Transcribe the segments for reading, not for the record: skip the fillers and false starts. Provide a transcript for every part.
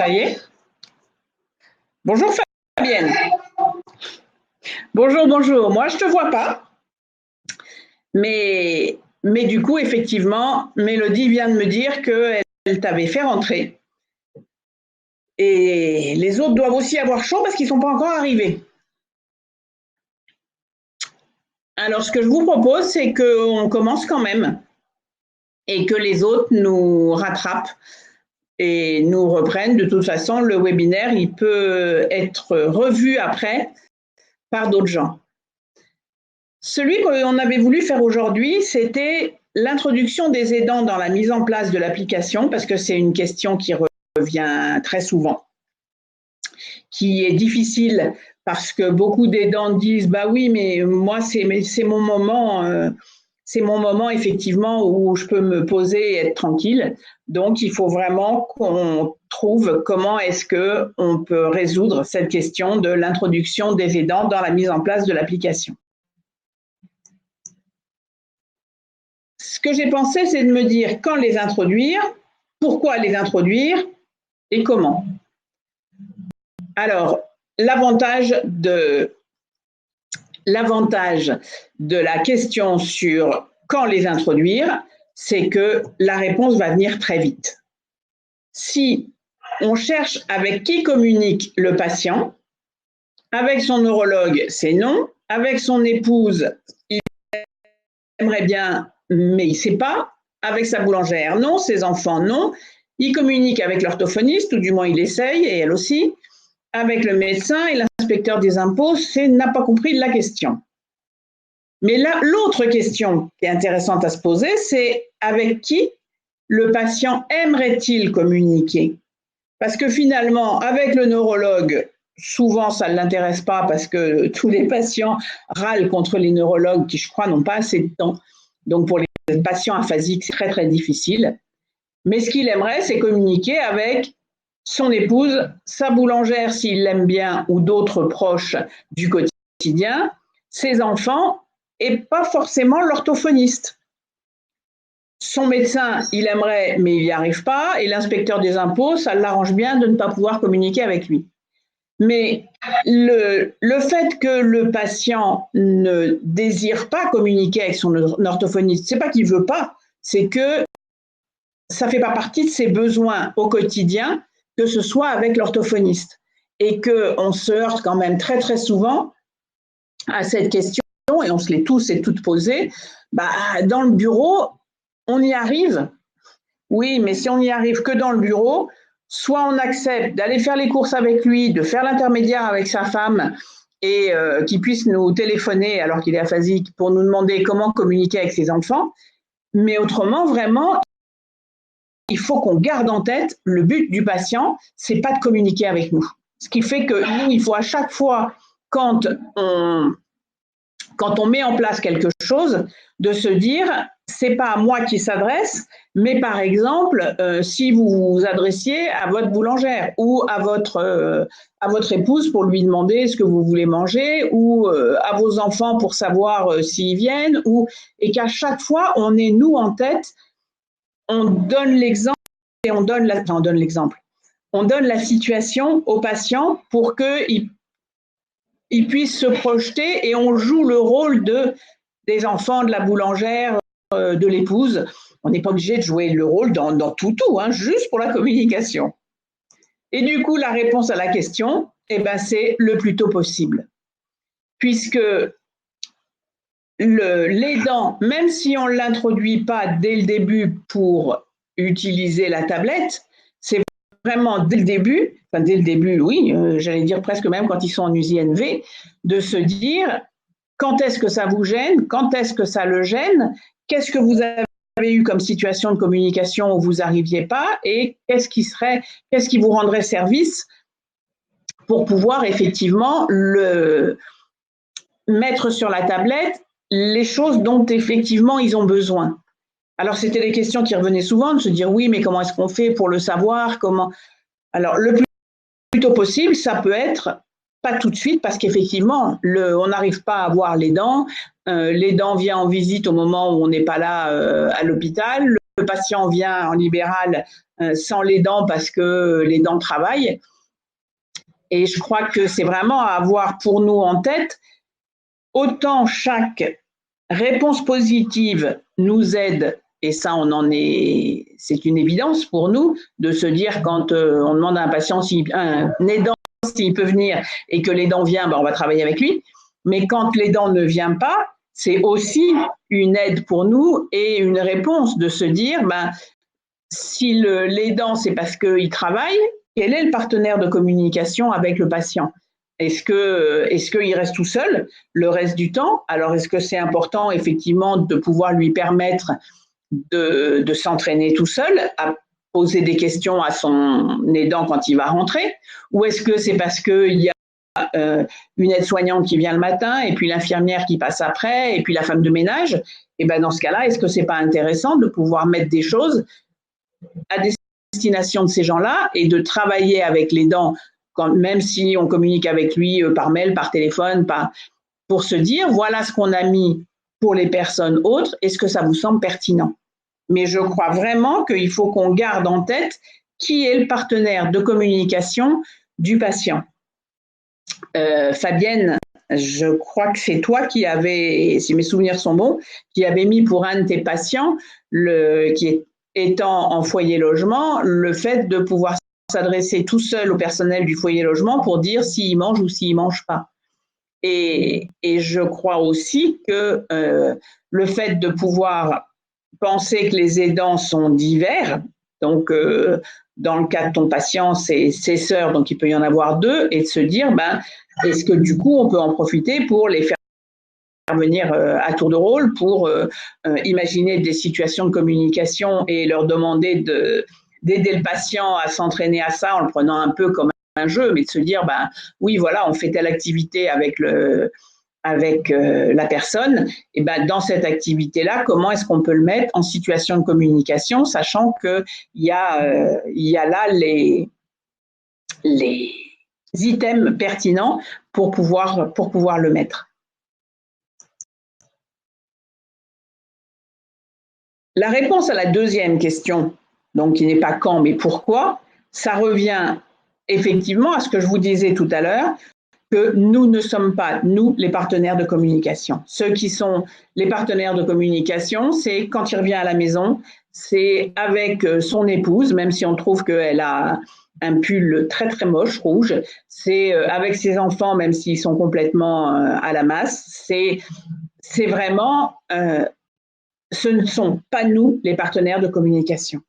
Ça y est. Bonjour Fabienne. Bonjour, bonjour. Moi, je ne te vois pas. Mais du coup, effectivement, Mélodie vient de me dire qu'elle t'avait fait rentrer. Et les autres doivent aussi avoir chaud parce qu'ils ne sont pas encore arrivés. Alors, ce que je vous propose, c'est qu'on commence quand même et que les autres nous rattrapent et nous reprennent. De toute façon, le webinaire, il peut être revu après par d'autres gens. Celui qu'on avait voulu faire aujourd'hui, c'était l'introduction des aidants dans la mise en place de l'application, parce que c'est une question qui revient très souvent, qui est difficile parce que beaucoup d'aidants disent « bah oui, mais moi, c'est mon moment effectivement où je peux me poser et être tranquille ». Donc, il faut vraiment qu'on trouve comment est-ce qu'on peut résoudre cette question de l'introduction des aidants dans la mise en place de l'application. Ce que j'ai pensé, c'est de me dire quand les introduire, pourquoi les introduire et comment. Alors, l'avantage de la question sur quand les introduire, c'est que la réponse va venir très vite. Si on cherche avec qui communique le patient, avec son neurologue, c'est non. Avec son épouse, il aimerait bien, mais il ne sait pas. Avec sa boulangère, non. Ses enfants, non. Il communique avec l'orthophoniste, ou du moins il essaye, et elle aussi. Avec le médecin et l'inspecteur des impôts, n'a pas compris la question. Mais là, l'autre question qui est intéressante à se poser, c'est avec qui le patient aimerait-il communiquer? Parce que finalement, avec le neurologue, souvent ça ne l'intéresse pas parce que tous les patients râlent contre les neurologues qui, je crois, n'ont pas assez de temps. Donc pour les patients aphasiques, c'est très très difficile. Mais ce qu'il aimerait, c'est communiquer avec son épouse, sa boulangère s'il l'aime bien ou d'autres proches du quotidien, ses enfants et pas forcément l'orthophoniste. Son médecin, il aimerait, mais il n'y arrive pas, et l'inspecteur des impôts, ça l'arrange bien de ne pas pouvoir communiquer avec lui. Mais le fait que le patient ne désire pas communiquer avec son orthophoniste, c'est pas qu'il veut pas, c'est que ça fait pas partie de ses besoins au quotidien, que ce soit avec l'orthophoniste. Et qu'on se heurte quand même très très souvent à cette question, et on se l'est tous et toutes posées, dans le bureau, on y arrive. Oui, mais si on n'y arrive que dans le bureau, soit on accepte d'aller faire les courses avec lui, de faire l'intermédiaire avec sa femme et qu'il puisse nous téléphoner alors qu'il est aphasique pour nous demander comment communiquer avec ses enfants. Mais autrement, vraiment, il faut qu'on garde en tête le but du patient, c'est pas de communiquer avec nous. Ce qui fait que nous, il faut à chaque fois, quand on met en place quelque chose, de se dire, c'est pas à moi qui s'adresse, mais par exemple, si vous vous adressiez à votre boulangère ou à votre épouse pour lui demander ce que vous voulez manger, ou à vos enfants pour savoir s'ils viennent, et qu'à chaque fois, on ait nous en tête, on donne l'exemple et on donne la situation au patient pour qu'il puisse se projeter, et on joue le rôle des enfants, de la boulangère, de l'épouse. On n'est pas obligé de jouer le rôle dans tout, juste pour la communication. Et du coup, la réponse à la question, c'est le plus tôt possible. Puisque l'aidant, même si on ne l'introduit pas dès le début pour utiliser la tablette, c'est vraiment dès le début, oui, j'allais dire presque même quand ils sont en USINV, de se dire quand est-ce que ça vous gêne, quand est-ce que ça le gêne, qu'est-ce que vous avez eu comme situation de communication où vous n'arriviez pas, et qu'est-ce qui vous rendrait service pour pouvoir effectivement le mettre sur la tablette les choses dont effectivement ils ont besoin. Alors c'était des questions qui revenaient souvent, de se dire oui, mais comment est-ce qu'on fait pour le savoir, comment. Alors le plus tôt possible, ça peut être pas tout de suite, parce qu'effectivement, on n'arrive pas à voir l'aidant. L'aidant vient en visite au moment où on n'est pas là à l'hôpital. Le patient vient en libéral sans l'aidant parce que l'aidant travaille. Et je crois que c'est vraiment à avoir pour nous en tête, autant chaque réponse positive nous aide, et ça c'est une évidence pour nous, de se dire quand on demande à un patient, un aidant, s'il peut venir et que l'aidant vient, ben on va travailler avec lui. Mais quand l'aidant ne vient pas, c'est aussi une aide pour nous et une réponse de se dire, ben, si l'aidant, c'est parce qu'il travaille, quel est le partenaire de communication avec le patient? Est-ce qu'il reste tout seul le reste du temps? Alors, est-ce que c'est important, effectivement, de pouvoir lui permettre de s'entraîner tout seul, à poser des questions à son aidant quand il va rentrer? Ou est-ce que c'est parce qu'il y a une aide-soignante qui vient le matin, et puis l'infirmière qui passe après, et puis la femme de ménage? Et ben dans ce cas-là, est-ce que c'est pas intéressant de pouvoir mettre des choses à destination de ces gens-là et de travailler avec l'aidant, même si on communique avec lui par mail, par téléphone, pour se dire, voilà ce qu'on a mis pour les personnes autres, est-ce que ça vous semble pertinent? Mais je crois vraiment qu'il faut qu'on garde en tête qui est le partenaire de communication du patient. Fabienne, je crois que c'est toi qui avais, si mes souvenirs sont bons, qui avait mis pour un de tes patients, qui étant en foyer logement, le fait de pouvoir s'adresser tout seul au personnel du foyer logement pour dire s'il mange ou s'il mange pas. Et je crois aussi que le fait de pouvoir penser que les aidants sont divers, donc dans le cas de ton patient, c'est ses sœurs, donc il peut y en avoir deux, et de se dire, ben, est-ce que du coup on peut en profiter pour les faire venir à tour de rôle, pour imaginer des situations de communication et leur demander d'aider le patient à s'entraîner à ça en le prenant un peu comme un jeu, mais de se dire, ben oui, voilà, on fait telle activité avec la personne, et ben dans cette activité-là, comment est-ce qu'on peut le mettre en situation de communication, sachant qu'il y a là les items pertinents pour pouvoir le mettre. La réponse à la deuxième question, donc qui n'est pas quand mais pourquoi, ça revient effectivement à ce que je vous disais tout à l'heure, que nous ne sommes pas, nous, les partenaires de communication. Ceux qui sont les partenaires de communication, c'est quand il revient à la maison, c'est avec son épouse, même si on trouve qu'elle a un pull très très moche, rouge, c'est avec ses enfants, même s'ils sont complètement à la masse, c'est vraiment, ce ne sont pas nous, les partenaires de communication.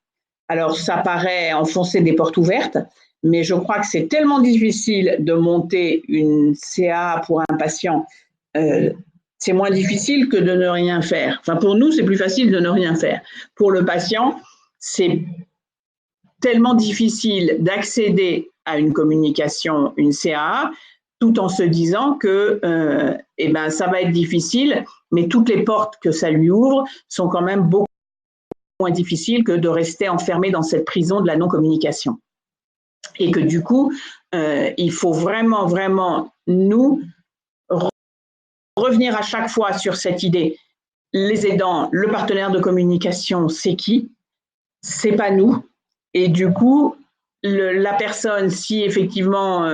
Alors, ça paraît enfoncer des portes ouvertes, mais je crois que c'est tellement difficile de monter une CA pour un patient, c'est moins difficile que de ne rien faire. Enfin, pour nous, c'est plus facile de ne rien faire. Pour le patient, c'est tellement difficile d'accéder à une communication, une CA, tout en se disant que eh ben, ça va être difficile, mais toutes les portes que ça lui ouvre sont quand même beaucoup moins difficile que de rester enfermé dans cette prison de la non-communication. Et que du coup, il faut vraiment, vraiment nous revenir à chaque fois sur cette idée. Les aidants, le partenaire de communication, c'est qui? C'est pas nous. Et du coup, la personne, si effectivement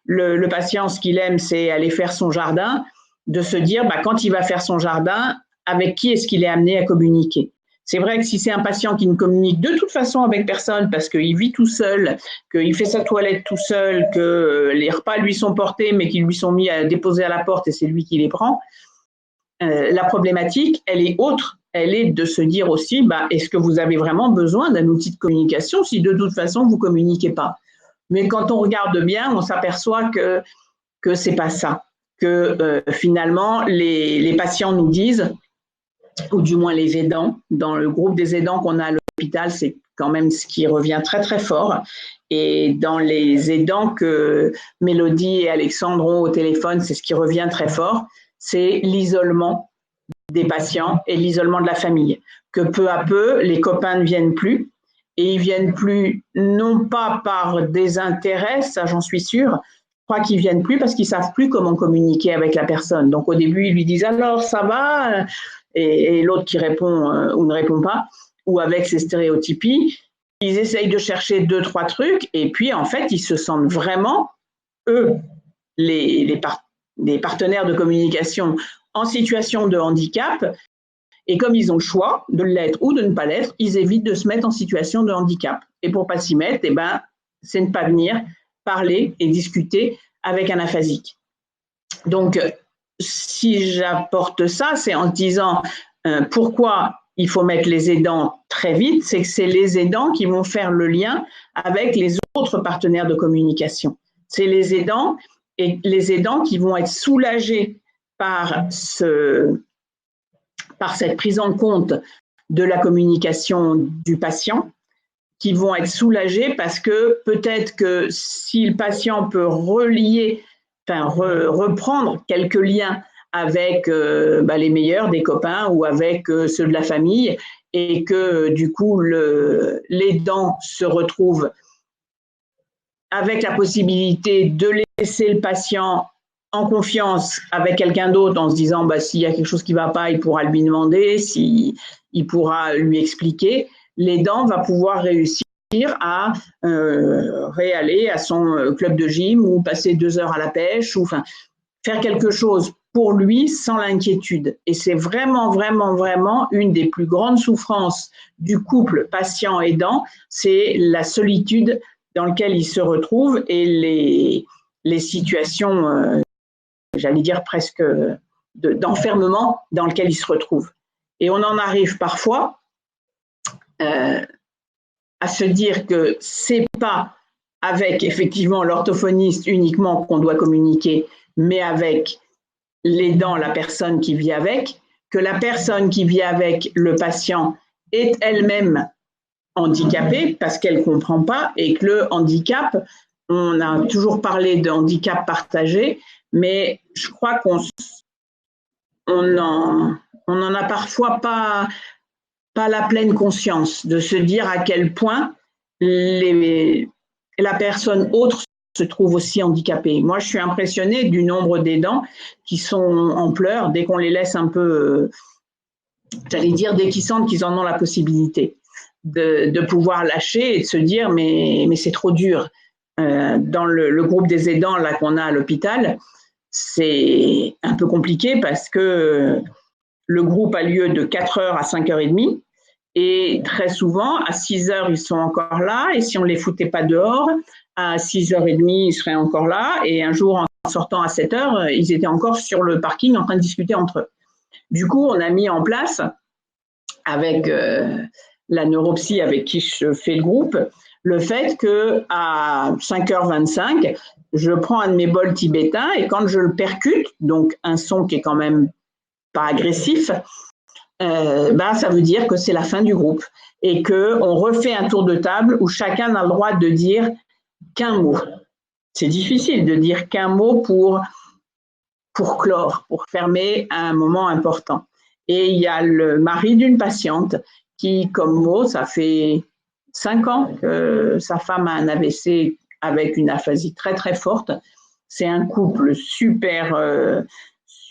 le patient, ce qu'il aime, c'est aller faire son jardin, de se dire, bah, quand il va faire son jardin, avec qui est-ce qu'il est amené à communiquer? C'est vrai que si c'est un patient qui ne communique de toute façon avec personne parce qu'il vit tout seul, qu'il fait sa toilette tout seul, que les repas lui sont portés mais qu'ils lui sont mis à déposer à la porte et c'est lui qui les prend, la problématique, elle est autre. Elle est de se dire aussi, bah, est-ce que vous avez vraiment besoin d'un outil de communication si de toute façon vous ne communiquez pas? Mais quand on regarde bien, on s'aperçoit que ce n'est pas ça. Que finalement, les patients nous disent, ou du moins les aidants, dans le groupe des aidants qu'on a à l'hôpital, c'est quand même ce qui revient très très fort. Et dans les aidants que Mélodie et Alexandre ont au téléphone, c'est ce qui revient très fort, c'est l'isolement des patients et l'isolement de la famille. Que peu à peu, les copains ne viennent plus, et ils viennent plus non pas par désintérêt, ça j'en suis sûre, je crois qu'ils viennent plus parce qu'ils savent plus comment communiquer avec la personne. Donc au début, ils lui disent alors ça va, et l'autre qui répond ou ne répond pas, ou avec ses stéréotypies. ils essayent de chercher 2-3 trucs et puis en fait, ils se sentent vraiment, eux, les partenaires de communication en situation de handicap. Et comme ils ont le choix de l'être ou de ne pas l'être, ils évitent de se mettre en situation de handicap. Et pour ne pas s'y mettre, eh ben, c'est ne pas venir parler et discuter avec un aphasique. Donc, si j'apporte ça, c'est en disant pourquoi il faut mettre les aidants très vite, c'est que c'est les aidants qui vont faire le lien avec les autres partenaires de communication. C'est les aidants et les aidants qui vont être soulagés par cette prise en compte de la communication du patient, qui vont être soulagés parce que peut-être que si le patient peut reprendre quelques liens avec les meilleurs des copains ou avec ceux de la famille, et que du coup l'aidant se retrouve avec la possibilité de laisser le patient en confiance avec quelqu'un d'autre en se disant s'il y a quelque chose qui ne va pas, il pourra lui demander, il pourra lui expliquer. L'aidant va pouvoir réussir à réaller à son club de gym ou passer 2 heures à la pêche ou faire quelque chose pour lui sans l'inquiétude. Et c'est vraiment, vraiment, vraiment une des plus grandes souffrances du couple patient-aidant, c'est la solitude dans laquelle il se retrouve et les situations j'allais dire presque d'enfermement dans lequel il se retrouve. Et on en arrive parfois à se dire que c'est pas avec effectivement l'orthophoniste uniquement qu'on doit communiquer, mais avec l'aidant, la personne qui vit avec, que la personne qui vit avec le patient est elle-même handicapée parce qu'elle ne comprend pas et que le handicap, on a toujours parlé de handicap partagé, mais je crois qu'on n'en a parfois pas la pleine conscience de se dire à quel point la personne autre se trouve aussi handicapée. Moi, je suis impressionnée du nombre d'aidants qui sont en pleurs dès qu'on les laisse un peu, j'allais dire, dès qu'ils sentent qu'ils en ont la possibilité de pouvoir lâcher et de se dire mais c'est trop dur. Dans le groupe des aidants là qu'on a à l'hôpital, c'est un peu compliqué parce que le groupe a lieu de 4h à 5h30 et très souvent, à 6h, ils sont encore là et si on ne les foutait pas dehors, à 6h30, ils seraient encore là et un jour, en sortant à 7h, ils étaient encore sur le parking en train de discuter entre eux. Du coup, on a mis en place, avec la neuropsy avec qui je fais le groupe, le fait qu'à 5h25, je prends un de mes bols tibétains et quand je le percute, donc un son qui est quand même pas agressif, ça veut dire que c'est la fin du groupe et qu'on refait un tour de table où chacun n'a le droit de dire qu'un mot. C'est difficile de dire qu'un mot pour clore, pour fermer un moment important. Et il y a le mari d'une patiente qui, comme mot, ça fait 5 ans que sa femme a un AVC avec une aphasie très très forte. C'est un couple super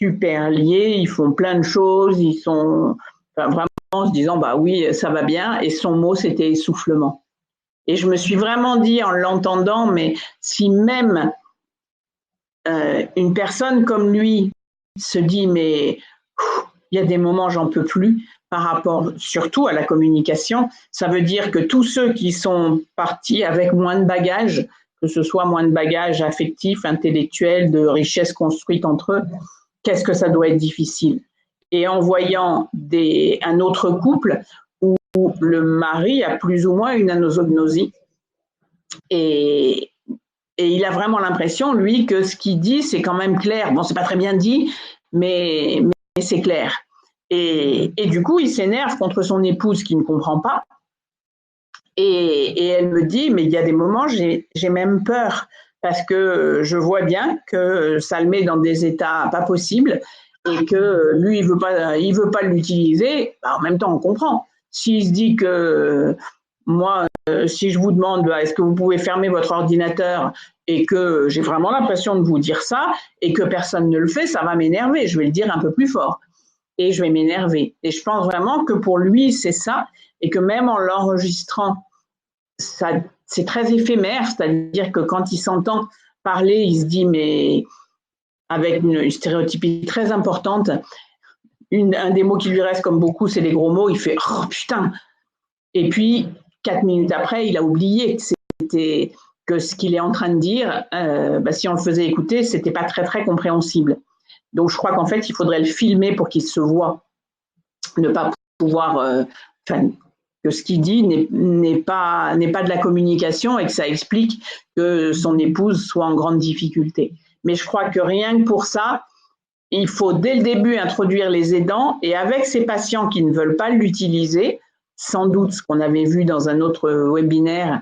liés, ils font plein de choses, ils sont vraiment en se disant oui, ça va bien. Et son mot, c'était essoufflement. Et je me suis vraiment dit en l'entendant, mais si même une personne comme lui se dit mais il y a des moments j'en peux plus par rapport surtout à la communication, ça veut dire que tous ceux qui sont partis avec moins de bagages, que ce soit moins de bagages affectifs, intellectuels, de richesse construite entre eux, qu'est-ce que ça doit être difficile. Et en voyant un autre couple où le mari a plus ou moins une anosognosie et il a vraiment l'impression, lui, que ce qu'il dit, c'est quand même clair. Bon, c'est pas très bien dit, mais c'est clair. Et du coup, il s'énerve contre son épouse qui ne comprend pas. Et elle me dit, mais il y a des moments, j'ai même peur parce que je vois bien que ça le met dans des états pas possibles et que lui, il veut pas l'utiliser. En même temps, on comprend. S'il se dit que moi, si je vous demande est-ce que vous pouvez fermer votre ordinateur et que j'ai vraiment l'impression de vous dire ça et que personne ne le fait, ça va m'énerver. Je vais le dire un peu plus fort et je vais m'énerver. Et je pense vraiment que pour lui, c'est ça et que même en l'enregistrant c'est très éphémère, c'est-à-dire que quand il s'entend parler, il se dit, mais avec une stéréotypie très importante, un des mots qui lui reste comme beaucoup, c'est les gros mots, il fait « oh putain ». Et puis, 4 minutes après, il a oublié que ce qu'il est en train de dire, si on le faisait écouter, c'était pas très, très compréhensible. Donc, je crois qu'en fait, il faudrait le filmer pour qu'il se voit, ne pas pouvoir, que ce qu'il dit n'est pas de la communication et que ça explique que son épouse soit en grande difficulté. Mais je crois que rien que pour ça, il faut dès le début introduire les aidants et avec ces patients qui ne veulent pas l'utiliser, sans doute ce qu'on avait vu dans un autre webinaire,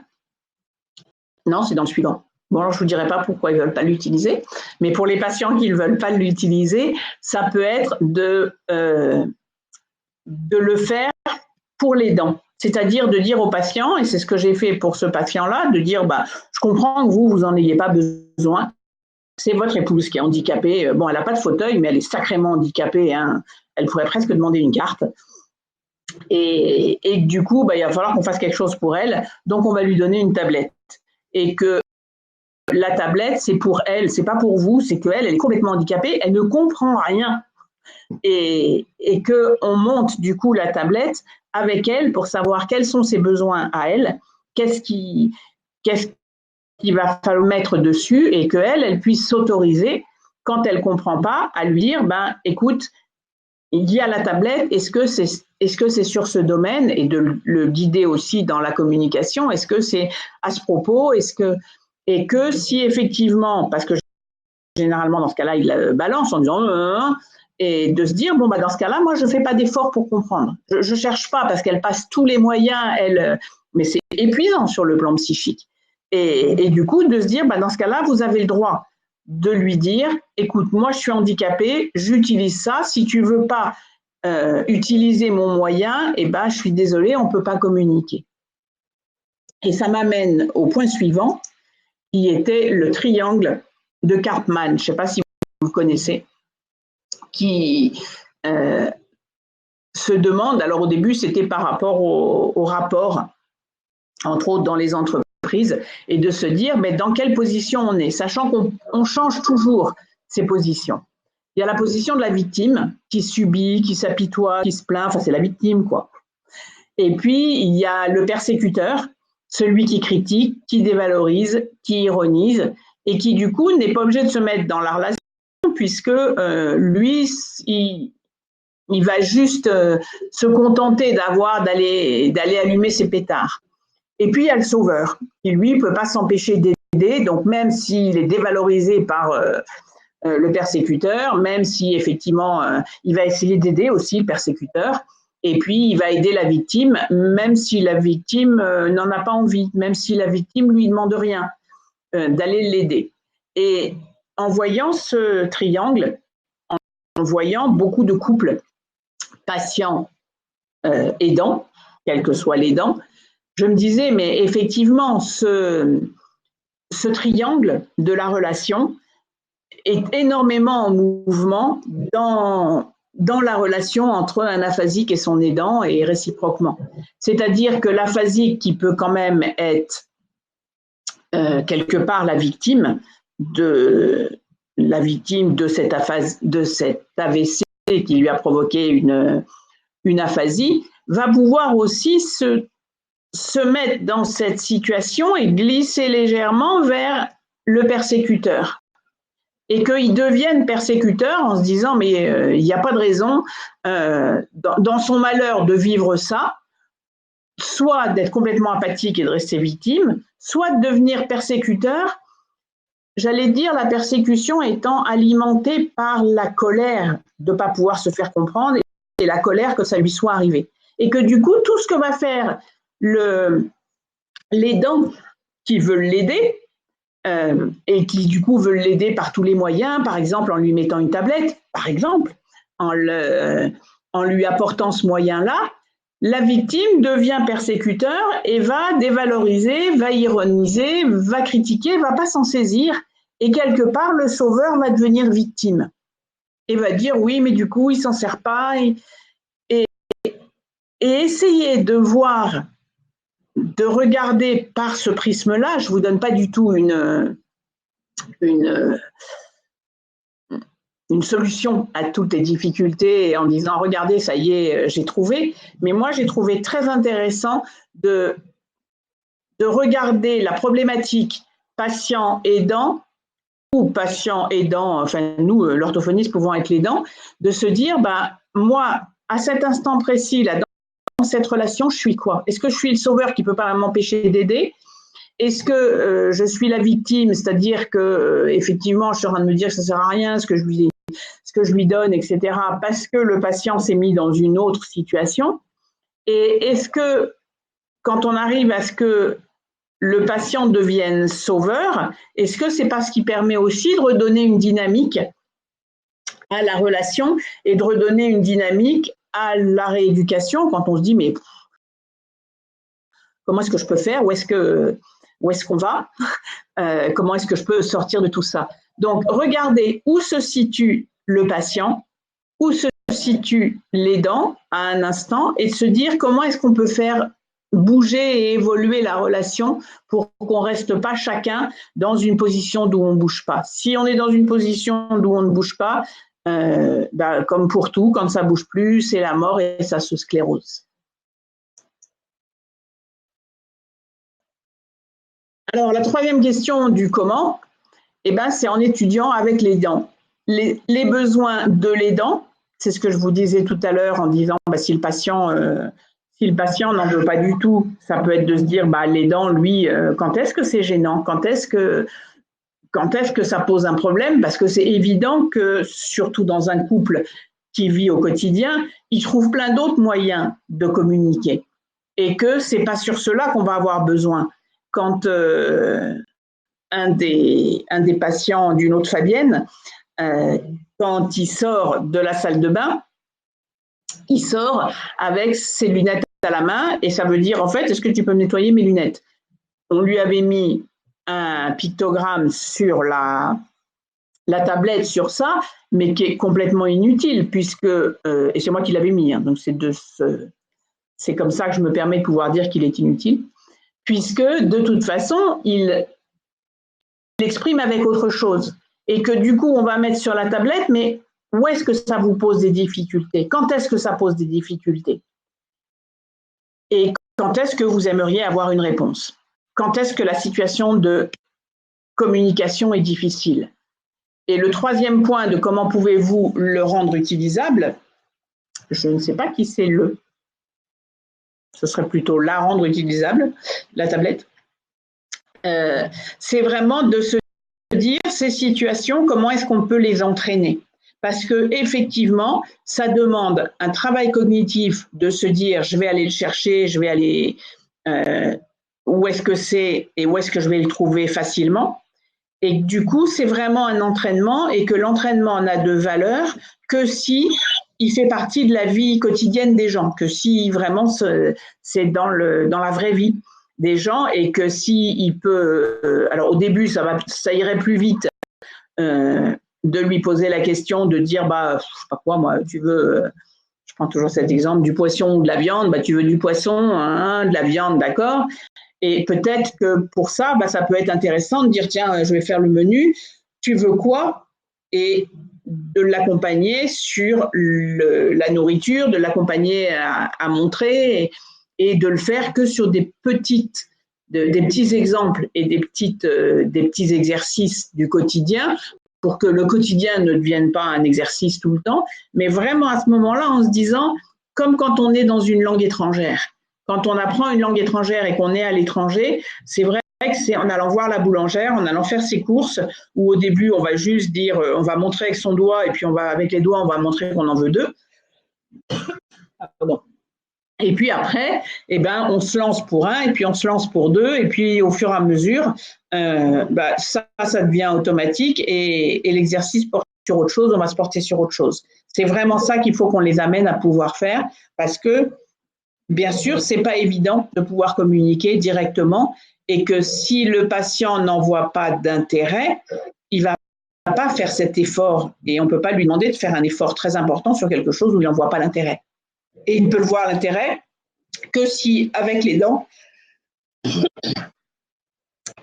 non, c'est dans le suivant. Bon, alors je ne vous dirai pas pourquoi ils ne veulent pas l'utiliser, mais pour les patients qui ne veulent pas l'utiliser, ça peut être de le faire pour les dents. C'est-à-dire de dire au patient, et c'est ce que j'ai fait pour ce patient-là, de dire, je comprends que vous n'en ayez pas besoin, c'est votre épouse qui est handicapée. Bon, elle n'a pas de fauteuil, mais elle est sacrément handicapée. Hein. Elle pourrait presque demander une carte. Et du coup, il va falloir qu'on fasse quelque chose pour elle. Donc, on va lui donner une tablette. Et que la tablette, c'est pour elle, c'est pas pour vous, c'est qu'elle, elle est complètement handicapée, elle ne comprend rien. Et qu'on monte du coup la tablette avec elle pour savoir quels sont ses besoins à elle, qu'est-ce qu'il va falloir mettre dessus et qu'elle, elle puisse s'autoriser, quand elle ne comprend pas, à lui dire, écoute, il y a la tablette, est-ce que c'est sur ce domaine, et de le guider aussi dans la communication, est-ce que c'est à ce propos, et que si effectivement, parce que généralement dans ce cas-là, il balance en disant et de se dire, dans ce cas-là, moi, je ne fais pas d'effort pour comprendre. Je ne cherche pas parce qu'elle passe tous les moyens, mais c'est épuisant sur le plan psychique. Et du coup, de se dire, dans ce cas-là, vous avez le droit de lui dire, écoute, moi, je suis handicapée, j'utilise ça. Si tu ne veux pas utiliser mon moyen, je suis désolée, on ne peut pas communiquer. Et ça m'amène au point suivant, qui était le triangle de Karpman. Je ne sais pas si vous connaissez, qui se demande, alors au début c'était par rapport au rapport, entre autres dans les entreprises, et de se dire dans quelle position on est, sachant qu'on change toujours ces positions. Il y a la position de la victime qui subit, qui s'apitoie, qui se plaint, c'est la victime quoi. Et puis il y a le persécuteur, celui qui critique, qui dévalorise, qui ironise, et qui du coup n'est pas obligé de se mettre dans la relation puisque lui, il va juste se contenter d'aller allumer ses pétards. Et puis il y a le sauveur, qui lui ne peut pas s'empêcher d'aider, donc même s'il est dévalorisé par le persécuteur, même si effectivement il va essayer d'aider aussi le persécuteur, et puis il va aider la victime, même si la victime n'en a pas envie, même si la victime lui demande rien, d'aller l'aider. Et en voyant ce triangle, en voyant beaucoup de couples patients aidants, quel que soit l'aidant, je me disais, mais effectivement, ce triangle de la relation est énormément en mouvement dans la relation entre un aphasique et son aidant et réciproquement. C'est-à-dire que l'aphasique qui peut quand même être quelque part la victime de cet AVC qui lui a provoqué une aphasie, va pouvoir aussi se mettre dans cette situation et glisser légèrement vers le persécuteur. Et qu'il devienne persécuteur en se disant mais il n'y a pas de raison dans son malheur de vivre ça, soit d'être complètement apathique et de rester victime, soit de devenir persécuteur, j'allais dire la persécution étant alimentée par la colère de ne pas pouvoir se faire comprendre et la colère que ça lui soit arrivé. Et que du coup, tout ce que va faire l'aidant qui veut l'aider, et qui du coup veulent l'aider par tous les moyens, par exemple en lui mettant une tablette, par exemple, en lui apportant ce moyen-là, la victime devient persécuteur et va dévaloriser, va ironiser, va critiquer, va pas s'en saisir, et quelque part le sauveur va devenir victime et va dire oui mais du coup il s'en sert pas et essayer de voir de regarder par ce prisme-là. Je ne vous donne pas du tout une solution à toutes les difficultés en disant regardez, ça y est, j'ai trouvé. Mais moi, j'ai trouvé très intéressant de regarder la problématique patient-aidant ou patient-aidant, enfin nous, l'orthophoniste pouvons être l'aidant, de se dire, moi, à cet instant précis, là, dans cette relation, je suis quoi? Est-ce que je suis le sauveur qui ne peut pas m'empêcher d'aider? Est-ce que je suis la victime, c'est-à-dire que effectivement, je suis en train de me dire que ça ne sert à rien, ce que je lui donne, etc., parce que le patient s'est mis dans une autre situation? Et est-ce que, quand on arrive à ce que le patient devienne sauveur, est-ce que c'est pas ce qui permet aussi de redonner une dynamique à la relation et de redonner une dynamique à la rééducation quand on se dit mais comment est-ce que je peux faire, où est-ce qu'on va, comment est-ce que je peux sortir de tout ça? Donc regardez où se situe le patient, où se situe l'aidant à un instant et de se dire comment est-ce qu'on peut faire bouger et évoluer la relation pour qu'on ne reste pas chacun dans une position d'où on ne bouge pas. Si on est dans une position d'où on ne bouge pas, comme pour tout, quand ça ne bouge plus, c'est la mort et ça se sclérose. Alors, la troisième question du comment, c'est en étudiant avec l'aidant. Les besoins de l'aidant, c'est ce que je vous disais tout à l'heure en disant si le patient n'en veut pas du tout, ça peut être de se dire l'aidant, lui, quand est-ce que c'est gênant? Quand est-ce que ça pose un problème? Parce que c'est évident que, surtout dans un couple qui vit au quotidien, il trouve plein d'autres moyens de communiquer. Et que ce n'est pas sur cela qu'on va avoir besoin. Quand un des patients d'une autre Fabienne, quand il sort de la salle de bain, il sort avec ses lunettes à la main et ça veut dire en fait, est-ce que tu peux me nettoyer mes lunettes? On lui avait mis un pictogramme sur la tablette sur ça, mais qui est complètement inutile puisque, et c'est moi qui l'avais mis, donc c'est comme ça que je me permets de pouvoir dire qu'il est inutile, puisque de toute façon, il l'exprime avec autre chose. Et que du coup, on va mettre sur la tablette, mais où est-ce que ça vous pose des difficultés? Quand est-ce que ça pose des difficultés? Et quand est-ce que vous aimeriez avoir une réponse? Quand est-ce que la situation de communication est difficile? Et le troisième point de comment pouvez-vous le rendre utilisable, je ne sais pas qui c'est le. Ce serait plutôt la rendre utilisable, la tablette. C'est vraiment de se dire ces situations, comment est-ce qu'on peut les entraîner? Parce que effectivement, ça demande un travail cognitif de se dire je vais aller le chercher, je vais aller où est-ce que c'est et où est-ce que je vais le trouver facilement. Et du coup, c'est vraiment un entraînement et que l'entraînement n'a de valeur que si il fait partie de la vie quotidienne des gens, que si vraiment c'est dans la vraie vie des gens et que si il peut, alors au début ça irait plus vite de lui poser la question, de dire je sais pas quoi moi, tu veux, je prends toujours cet exemple du poisson ou de la viande, tu veux du poisson, hein, de la viande, d'accord. Et peut-être que pour ça, ça peut être intéressant de dire tiens, je vais faire le menu, tu veux quoi? Et de l'accompagner sur la nourriture, de l'accompagner à montrer et de le faire que sur des petits exemples et des petits exercices du quotidien pour que le quotidien ne devienne pas un exercice tout le temps, mais vraiment à ce moment-là en se disant, comme quand on est dans une langue étrangère. Quand on apprend une langue étrangère et qu'on est à l'étranger, c'est vrai que c'est en allant voir la boulangère, en allant faire ses courses, où au début, on va juste dire, on va montrer avec son doigt, et puis avec les doigts, on va montrer qu'on en veut deux. Pardon. Et puis après, on se lance pour un, et puis on se lance pour deux, et puis au fur et à mesure, ça devient automatique, et l'exercice porte sur autre chose, on va se porter sur autre chose. C'est vraiment ça qu'il faut qu'on les amène à pouvoir faire, parce que bien sûr, ce n'est pas évident de pouvoir communiquer directement et que si le patient n'en voit pas d'intérêt, il ne va pas faire cet effort et on ne peut pas lui demander de faire un effort très important sur quelque chose où il n'en voit pas l'intérêt. Et il ne peut le voir l'intérêt que si, avec l'aidant,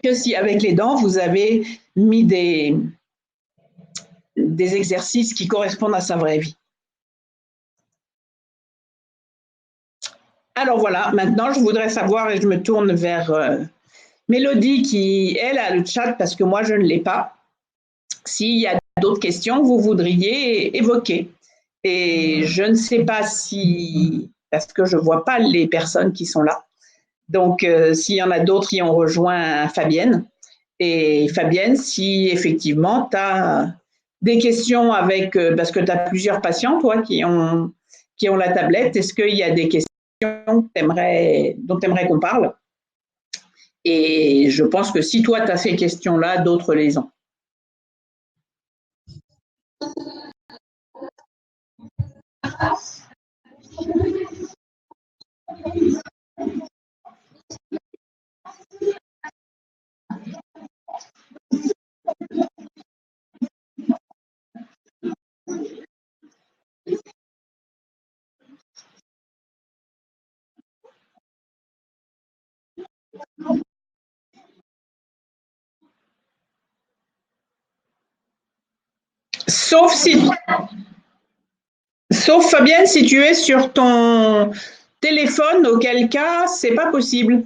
que si avec les dents, vous avez mis des exercices qui correspondent à sa vraie vie. Alors voilà, maintenant je voudrais savoir, et je me tourne vers Mélodie qui, elle, a le chat parce que moi je ne l'ai pas, s'il y a d'autres questions que vous voudriez évoquer. Et je ne sais pas si, parce que je ne vois pas les personnes qui sont là, donc s'il y en a d'autres qui ont rejoint Fabienne. Et Fabienne, si effectivement tu as des questions avec, parce que tu as plusieurs patients, toi, qui ont la tablette, est-ce qu'il y a des questions dont tu aimerais qu'on parle? Et je pense que si toi, tu as ces questions-là, d'autres les ont. Sauf Fabienne, si tu es sur ton téléphone, auquel cas, c'est pas possible.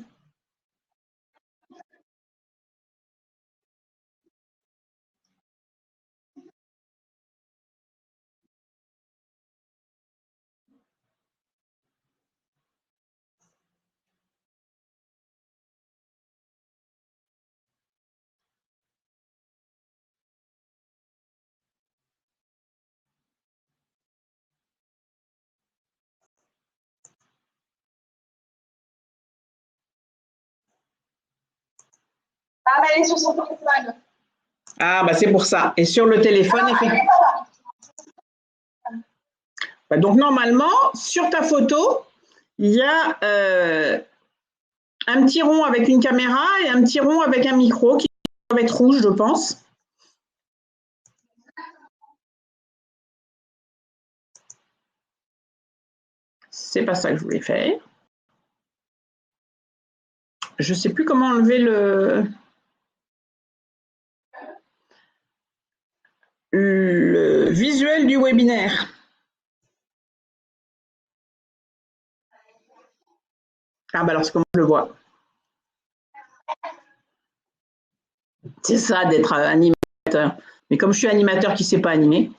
Ah, mais elle est sur son téléphone. Ah, bah c'est pour ça. Et sur le téléphone, effectivement. Donc, normalement, sur ta photo, il y a un petit rond avec une caméra et un petit rond avec un micro qui doit être rouge, je pense. C'est pas ça que je voulais faire. Je sais plus comment enlever le visuel du webinaire. Ah bah alors c'est comment je le vois. C'est ça d'être animateur. Mais comme je suis animateur qui ne sait pas animer.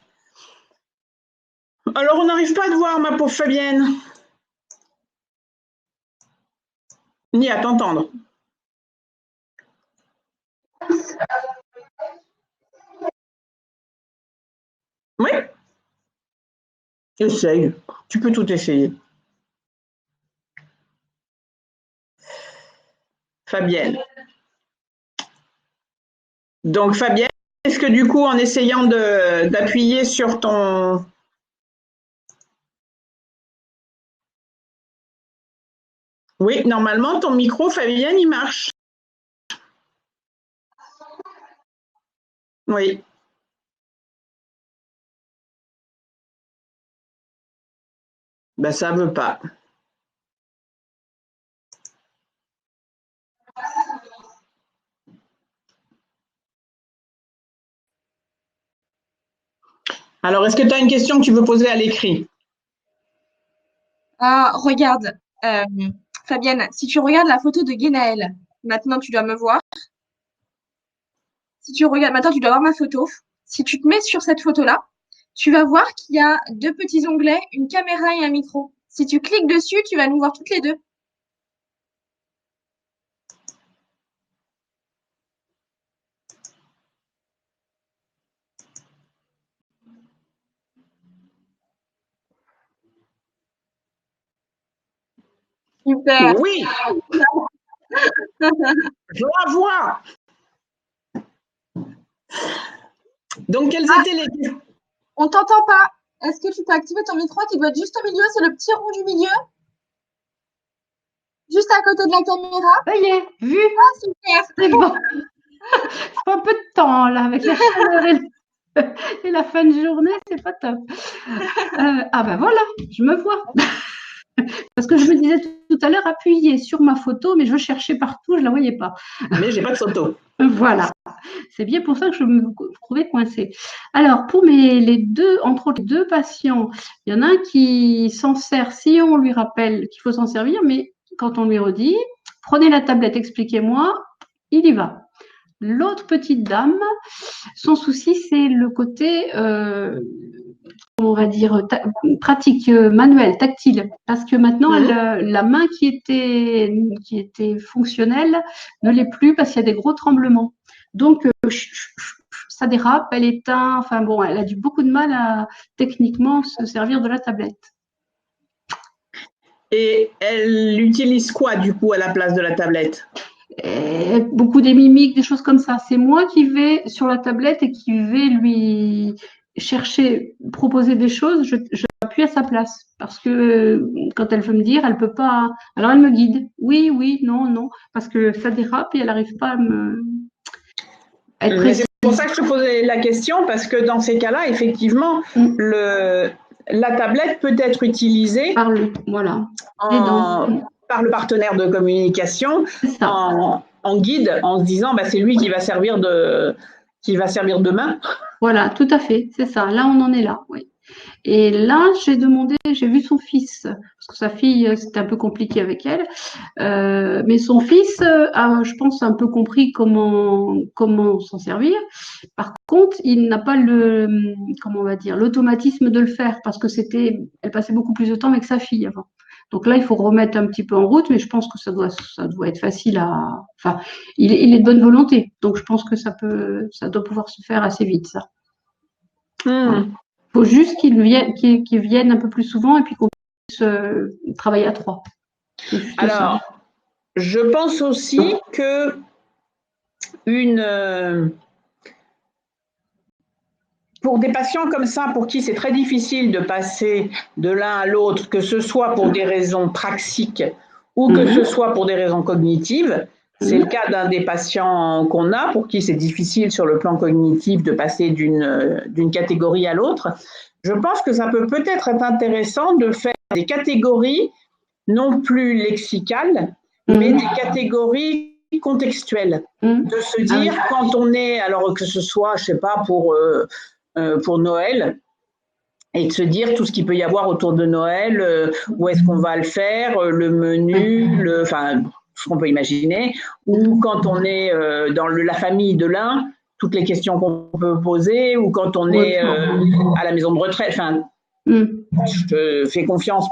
Alors on n'arrive pas à te voir, ma pauvre Fabienne. Ni à t'entendre. Oui. Essaye. Tu peux tout essayer. Fabienne. Donc Fabienne, est-ce que du coup, en essayant d'appuyer sur ton... Oui, normalement, ton micro, Fabienne, il marche. Oui. Ben, ça ne veut pas. Alors, est-ce que tu as une question que tu veux poser à l'écrit? Ah, regarde, Fabienne, si tu regardes la photo de Guénaël, maintenant tu dois me voir. Si tu regardes, maintenant tu dois voir ma photo. Si tu te mets sur cette photo-là, tu vas voir qu'il y a deux petits onglets, une caméra et un micro. Si tu cliques dessus, tu vas nous voir toutes les deux. Super. Oui. Je la vois. Donc, quelles étaient les questions? On t'entend pas. Est-ce que tu peux activer ton micro qui doit être juste au milieu? C'est le petit rond du milieu, juste à côté de la caméra. Ça y est, vu, Ah, super. c'est bon. C'est un peu de temps là, avec la chaleur et la fin de journée, c'est pas top. Ah ben voilà, je me vois. Parce que je me disais tout à l'heure, appuyer sur ma photo, mais je cherchais partout, je ne la voyais pas. Mais j'ai pas de photo. Voilà. C'est bien pour ça que je me trouvais coincée. Alors, pour entre autres, les deux patients, il y en a un qui s'en sert si on lui rappelle qu'il faut s'en servir, mais quand on lui redit, prenez la tablette, expliquez-moi, il y va. L'autre petite dame, son souci, c'est le côté, on va dire, pratique, manuelle, tactile. Parce que maintenant, la main qui était fonctionnelle ne l'est plus parce qu'il y a des gros tremblements. Donc, ça dérape, elle éteint, enfin bon, elle a eu beaucoup de mal à techniquement se servir de la tablette. Et elle utilise quoi du coup à la place de la tablette? Et beaucoup des mimiques, des choses comme ça. C'est moi qui vais sur la tablette et qui vais lui chercher, proposer des choses. Je appuie à sa place parce que quand elle veut me dire, elle peut pas. Alors elle me guide. Oui, oui, non, non, parce que ça dérape et elle n'arrive pas à être précise. C'est pour ça que je te posais la question, parce que dans ces cas-là, effectivement, la tablette peut être utilisée par le partenaire de communication en guide, en se disant c'est lui qui va servir de main. Voilà, tout à fait, c'est ça. Là, on en est là, oui. Et là, j'ai vu son fils, parce que sa fille, c'était un peu compliqué avec elle, mais son fils a, je pense, un peu compris comment s'en servir. Par contre, il n'a pas comment on va dire, l'automatisme de le faire, parce que elle passait beaucoup plus de temps avec sa fille avant. Donc là, il faut remettre un petit peu en route, mais je pense que ça doit être facile enfin, il est de bonne volonté, donc je pense que ça doit pouvoir se faire assez vite, ça. Il faut juste qu'ils viennent un peu plus souvent et puis qu'on puisse travailler à 3. Alors, je pense aussi que pour des patients comme ça, pour qui c'est très difficile de passer de l'un à l'autre, que ce soit pour des raisons praxiques ou que ce soit pour des raisons cognitives, c'est le cas d'un des patients qu'on a, pour qui c'est difficile sur le plan cognitif de passer d'une catégorie à l'autre. Je pense que ça peut-être être intéressant de faire des catégories non plus lexicales, mais des catégories contextuelles. De se dire, quand on est, alors que ce soit, je ne sais pas, pour Noël, et de se dire tout ce qu'il peut y avoir autour de Noël, où est-ce qu'on va le faire, le menu, enfin, ce qu'on peut imaginer, ou quand on est dans la famille de l'un, toutes les questions qu'on peut poser, ou quand on est à la maison de retraite. Enfin, je te fais confiance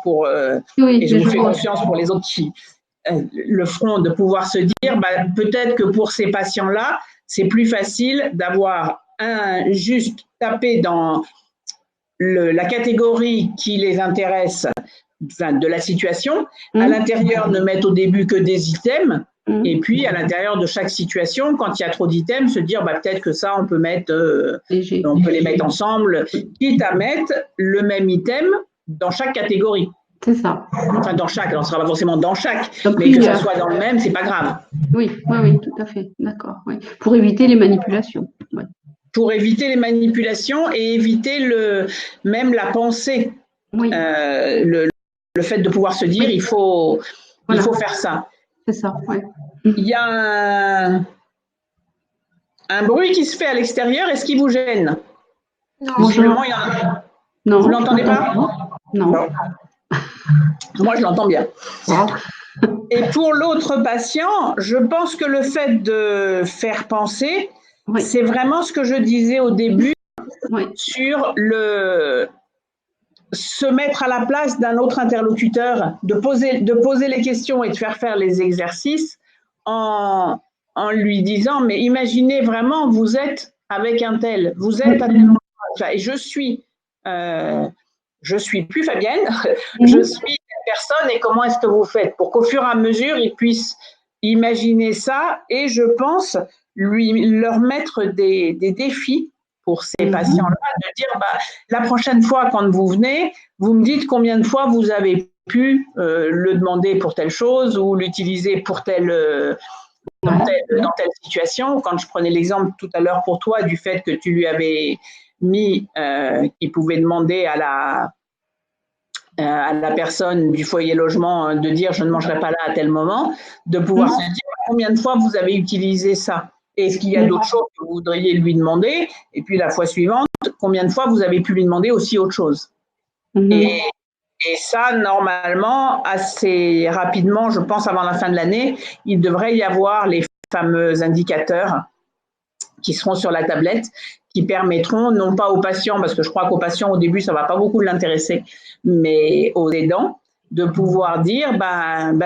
et je vous fais confiance pour les autres qui le feront, de pouvoir se dire, peut-être que pour ces patients-là, c'est plus facile d'avoir juste tapé dans la catégorie qui les intéresse, de la situation. À l'intérieur, ne mettre au début que des items. Et puis, à l'intérieur de chaque situation, quand il y a trop d'items, se dire peut-être que ça, on peut les mettre ensemble, quitte à mettre le même item dans chaque catégorie. C'est ça. Enfin, dans chaque, alors, ce ne sera pas forcément dans chaque, mais que ça soit dans le même, c'est pas grave. Oui, tout à fait, d'accord. Oui. Pour éviter les manipulations. Ouais. Pour éviter les manipulations et éviter même la pensée. Oui. Le fait de pouvoir se dire, il faut faire ça. C'est ça, oui. Il y a un bruit qui se fait à l'extérieur. Est-ce qu'il vous gêne? Non. Visiblement, il y en a. Non. Vous l'entendez pas? Non. Moi, je l'entends bien. Et pour l'autre patient, je pense que le fait de faire penser, c'est vraiment ce que je disais au début sur se mettre à la place d'un autre interlocuteur, de poser les questions et de faire les exercices en lui disant, mais imaginez vraiment, vous êtes avec un tel, vous êtes à tel endroit, et je suis plus Fabienne, je suis personne, et comment est-ce que vous faites, pour qu'au fur et à mesure, ils puissent imaginer ça, et je pense leur mettre des défis pour ces patients-là, de dire, la prochaine fois, quand vous venez, vous me dites combien de fois vous avez pu le demander pour telle chose ou l'utiliser pour dans telle situation. Quand je prenais l'exemple tout à l'heure pour toi du fait que tu lui avais mis qu'il pouvait demander à la personne du foyer logement de dire je ne mangerai pas là à tel moment, de pouvoir se dire combien de fois vous avez utilisé ça. Est-ce qu'il y a d'autres choses que vous voudriez lui demander? Et puis la fois suivante, combien de fois vous avez pu lui demander aussi autre chose? Et ça, normalement, assez rapidement, je pense avant la fin de l'année, il devrait y avoir les fameux indicateurs qui seront sur la tablette, qui permettront, non pas aux patients, parce que je crois qu'aux patients, au début, ça ne va pas beaucoup l'intéresser, mais aux aidants, de pouvoir dire,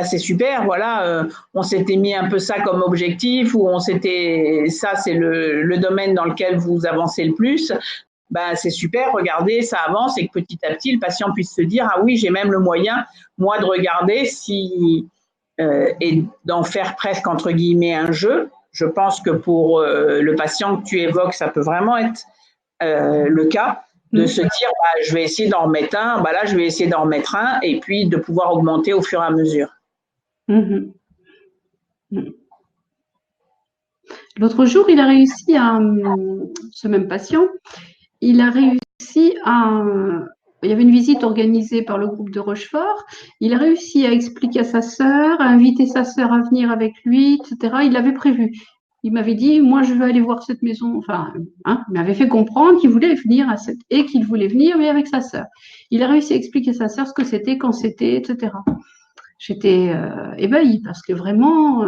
c'est super, voilà, on s'était mis un peu ça comme objectif, ou ça c'est le domaine dans lequel vous avancez le plus, c'est super, regardez, ça avance, et que petit à petit, le patient puisse se dire, ah oui, j'ai même le moyen, moi, de regarder et d'en faire presque, entre guillemets, un jeu. Je pense que pour le patient que tu évoques, ça peut vraiment être le cas, de se dire, je vais essayer d'en remettre un, là, je vais essayer d'en remettre un, et puis de pouvoir augmenter au fur et à mesure. L'autre jour, il a réussi ce même patient, il a réussi il y avait une visite organisée par le groupe de Rochefort. Il a réussi à expliquer à sa sœur, à inviter sa sœur à venir avec lui, etc. Il l'avait prévu. Il m'avait dit, moi, je veux aller voir cette maison. Enfin, il m'avait fait comprendre qu'il voulait venir et qu'il voulait venir, mais avec sa sœur. Il a réussi à expliquer à sa sœur ce que c'était, quand c'était, etc. J'étais ébahie parce que vraiment,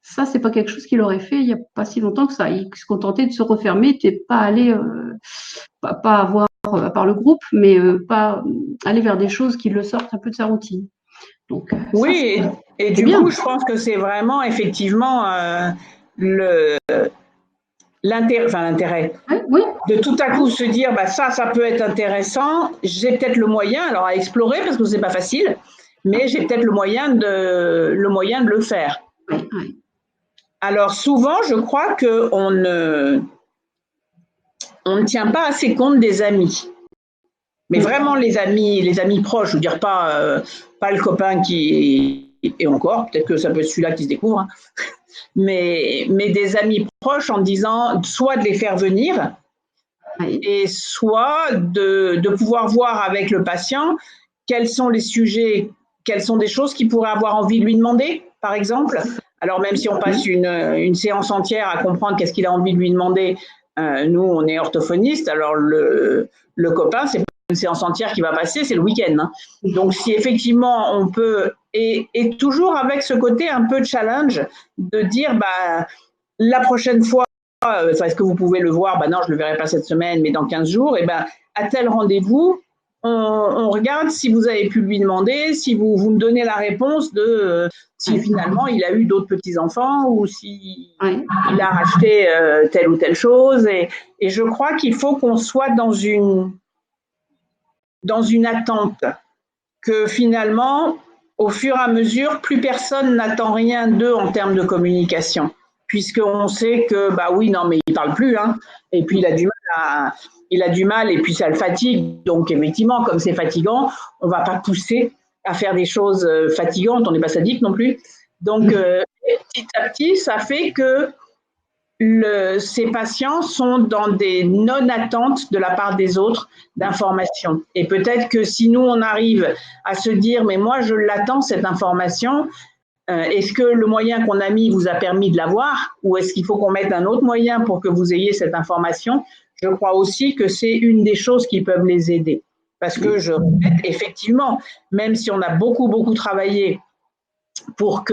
ça, c'est pas quelque chose qu'il aurait fait il n'y a pas si longtemps que ça. Il se contentait de se refermer, n'était pas allé, pas avoir par le groupe, mais pas aller vers des choses qui le sortent un peu de sa routine. Donc, oui, et du coup, je pense que c'est vraiment effectivement l'intérêt. Oui. De tout à coup se dire, ça peut être intéressant, j'ai peut-être le moyen, alors à explorer parce que c'est pas facile, mais j'ai peut-être le moyen de le faire. Oui. Alors souvent, je crois qu'on ne tient pas assez compte des amis. Mais vraiment les amis proches, je veux dire pas le copain et encore, peut-être que ça peut être celui-là qui se découvre, hein, mais des amis proches en disant soit de les faire venir et soit de pouvoir voir avec le patient quels sont les sujets, quelles sont des choses qu'il pourrait avoir envie de lui demander, par exemple. Alors même si on passe une séance entière à comprendre qu'est-ce qu'il a envie de lui demander, nous on est orthophoniste, alors le copain c'est une séance entière qui va passer, c'est le week-end. Hein. Donc, si effectivement on peut, et toujours avec ce côté un peu challenge, de dire, la prochaine fois, est-ce que vous pouvez le voir? Non, je ne le verrai pas cette semaine, mais dans 15 jours, et à tel rendez-vous, on regarde si vous avez pu lui demander, si vous me donnez la réponse de si finalement il a eu d'autres petits-enfants ou si il a racheté telle ou telle chose. Et je crois qu'il faut qu'on soit dans une attente, que finalement, au fur et à mesure, plus personne n'attend rien d'eux en termes de communication, puisqu'on sait que, oui, non, mais il ne parle plus, hein, et puis il a du mal, et puis ça le fatigue, donc effectivement, comme c'est fatigant, on ne va pas pousser à faire des choses fatigantes, on n'est pas sadique non plus, donc petit à petit, ça fait que ces patients sont dans des non-attentes de la part des autres d'informations. Et peut-être que si nous, on arrive à se dire, mais moi, je l'attends, cette information, est-ce que le moyen qu'on a mis vous a permis de l'avoir ou est-ce qu'il faut qu'on mette un autre moyen pour que vous ayez cette information? Je crois aussi que c'est une des choses qui peuvent les aider. Parce que je répète, effectivement, même si on a beaucoup, beaucoup travaillé pour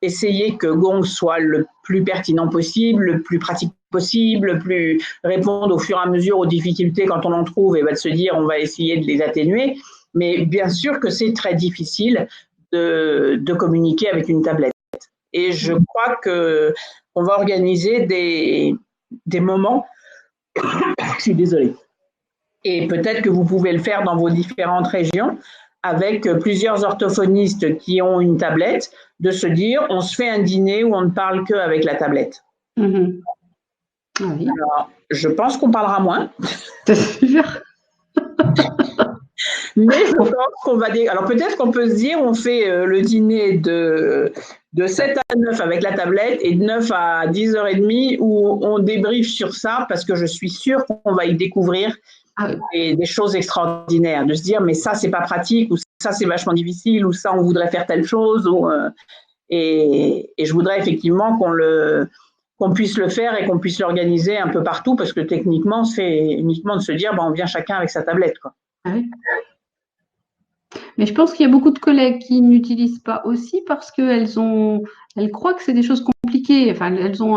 essayer que Gong soit le plus pertinent possible, le plus pratique possible, le plus répondre au fur et à mesure aux difficultés quand on en trouve et de se dire on va essayer de les atténuer. Mais bien sûr que c'est très difficile de communiquer avec une tablette. Et je crois qu'on va organiser des moments. Je suis désolée. Et peut-être que vous pouvez le faire dans vos différentes régions avec plusieurs orthophonistes qui ont une tablette, de se dire on se fait un dîner où on ne parle qu'avec la tablette. Oui. Alors, je pense qu'on parlera moins. C'est sûr. Mais je pense qu'on va dire. Alors peut-être qu'on peut se dire on fait le dîner de 7 à 9 avec la tablette et de 9 à 10h30 où on débriefe sur ça parce que je suis sûre qu'on va y découvrir Ah oui. des choses extraordinaires, de se dire mais ça c'est pas pratique, ou ça c'est vachement difficile, ou ça on voudrait faire telle chose, et je voudrais effectivement qu'on puisse le faire et qu'on puisse l'organiser un peu partout, parce que techniquement c'est uniquement de se dire on vient chacun avec sa tablette, quoi. Ah oui. Mais je pense qu'il y a beaucoup de collègues qui n'utilisent pas aussi parce qu'elles croient que c'est des choses compliquées. Enfin, elles ont